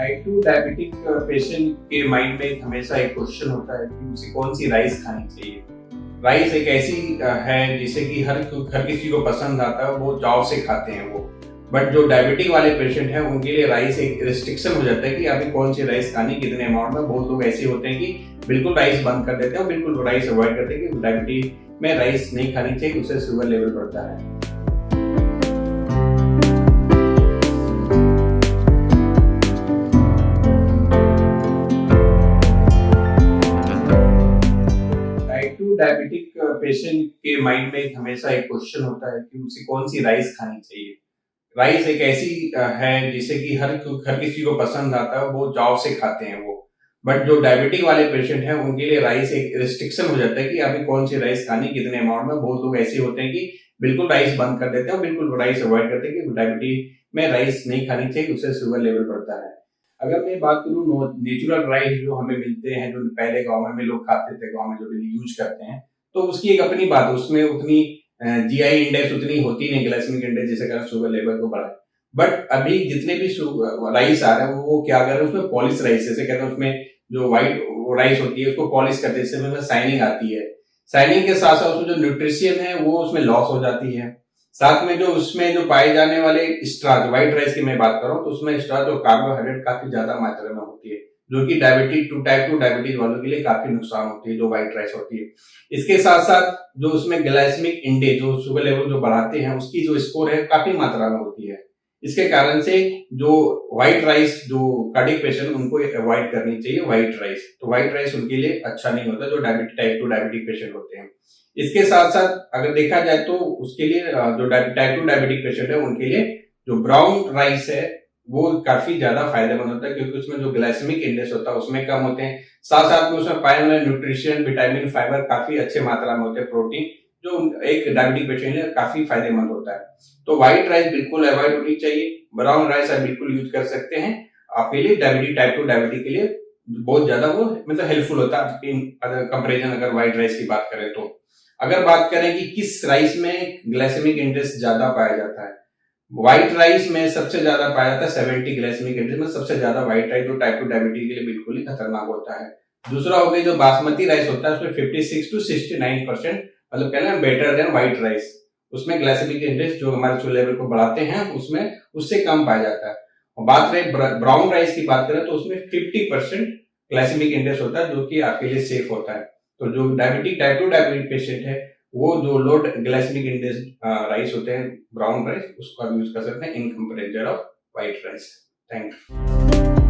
Type 2 diabetic patient के mind में हमेशा एक क्वेश्चन होता है कि उसे कौन सी राइस खानी चाहिए। राइस एक ऐसी है जिसे कि हर किसी को पसंद आता है, वो चाव से खाते हैं वो। बट जो डायबिटिक वाले पेशेंट हैं उनके लिए राइस एक रिस्ट्रिक्शन हो जाता है कि अभी कौन सी राइस खानी, कितने अमाउंट में। बहुत लोग ऐसे होते हैं कि बिल्कुल राइस बंद कर देते हैं और बिल्कुल राइस अवॉइड करते हैं कि डायबिटीज में राइस नहीं खानी चाहिए, उससे शुगर लेवल बढ़ता है। टाइप 2 डायबिटिक पेशेंट के माइंड में हमेशा एक क्वेश्चन होता है कि उसे कौन सी राइस खानी चाहिए। राइस एक ऐसी है जिसे कि हर किसी को पसंद आता है, वो चाव से खाते हैं वो। बट जो डायबिटिक वाले पेशेंट हैं उनके लिए राइस एक रिस्ट्रिक्शन हो जाता है कि अभी कौन सी राइस खानी, कितने अमाउंट में। बहुत लोग ऐसे होते हैं कि बिल्कुल राइस बंद कर देते हैं और बिल्कुल राइस अवॉइड करते हैं कि डायबिटीज में राइस नहीं खानी चाहिए, उससे शुगर लेवल बढ़ता है। अगर मैं बात करूँ नेचुरल राइस जो हमें मिलते हैं, जो पहले गाँव में लोग खाते थे, गाँव में जो यूज करते हैं, तो उसकी एक अपनी बात, उसमें उतनी जीआई इंडेक्स उतनी होती नहीं, ग्लाइसेमिक इंडेक्स, जिससे कारण शुगर लेवल को बढ़ाए। बट अभी जितने भी राइस आ रहे हैं वो क्या कर रहे हैं, उसमें पॉलिश राइस, जैसे कहते हैं उसमें जो व्हाइट राइस होती है उसको पॉलिश करते हैं, इससे शाइनिंग आती है। शाइनिंग के साथ साथ उसमें जो न्यूट्रिशन है वो उसमें लॉस हो जाती है। साथ में जो उसमें जो पाए जाने वाले स्टार्च, व्हाइट राइस की मैं बात कर रहा हूँ, तो उसमें स्टार्च और कार्बोहाइड्रेट काफी ज्यादा मात्रा में होती है, जो कि टाइप 2 डायबिटीज वालों के लिए काफी नुकसान होती है, जो व्हाइट राइस होती है। इसके साथ साथ जो उसमें ग्लाइसेमिक इंडेक्स, जो शुगर लेवल जो बढ़ाते हैं, उसकी जो स्कोर है काफी मात्रा में होती है। इसके कारण से जो व्हाइट राइस, जो कार्डियक पेशेंट, उनको अवॉइड करनी चाहिए व्हाइट राइस। तो व्हाइट राइस उनके लिए अच्छा नहीं होता, जो टाइप 2 डायबिटिक पेशेंट होते हैं। इसके साथ साथ अगर देखा जाए तो उसके लिए जो टाइप 2 डायबिटिक पेशेंट है उनके लिए जो ब्राउन राइस है वो काफी ज्यादा फायदेमंद होता है, क्योंकि उसमें जो ग्लाइसेमिक इंडेक्स होता है उसमें कम होते हैं। साथ साथ में उसमें पाए वाले न्यूट्रिशन, विटामिन, फाइबर काफी अच्छे मात्रा में होते हैं, प्रोटीन, जो एक डायबिटिक पेशेंट के लिए काफी फायदेमंद होता है। तो व्हाइट राइस बिल्कुल अवॉइड होनी चाहिए। ब्राउन राइस आप बिल्कुल यूज कर सकते हैं, आपके लिए टाइप 2 डायबिटिक के लिए बहुत ज्यादा वो मतलब हेल्पफुल होता है इन कंपेरिजन, अगर व्हाइट राइस की बात करें तो। अगर बात करें कि किस राइस में ग्लाइसेमिक इंडेक्स ज्यादा पाया जाता है, व्हाइट राइस में सबसे ज्यादा पाया जाता है 70 ग्लाइसेमिक इंडेक्स में, सबसे ज्यादा व्हाइट राइस, जो टाइप 2 डायबिटीज के लिए बिल्कुल ही खतरनाक होता है। दूसरा हो गया जो बासमती राइस होता है, उसमें 56 to 69%, मतलब कहना है बेटर देन व्हाइट राइस। उसमें ग्लाइसेमिक इंडेक्स जो हमारे शुगर लेवल को बढ़ाते हैं उसमें उससे कम पाया जाता है। और बात रहे ब्राउन राइस की बात करें तो उसमें 50% ग्लाइसेमिक इंडेक्स होता है, जो कि आपके लिए सेफ होता है। तो जो टाइप 2 डायबिटिक पेशेंट है वो जो लो ग्लाइसेमिक इंडेक्स राइस होते हैं, ब्राउन राइस, उसको आप यूज कर सकते हैं in comparison of white rice. Thank you.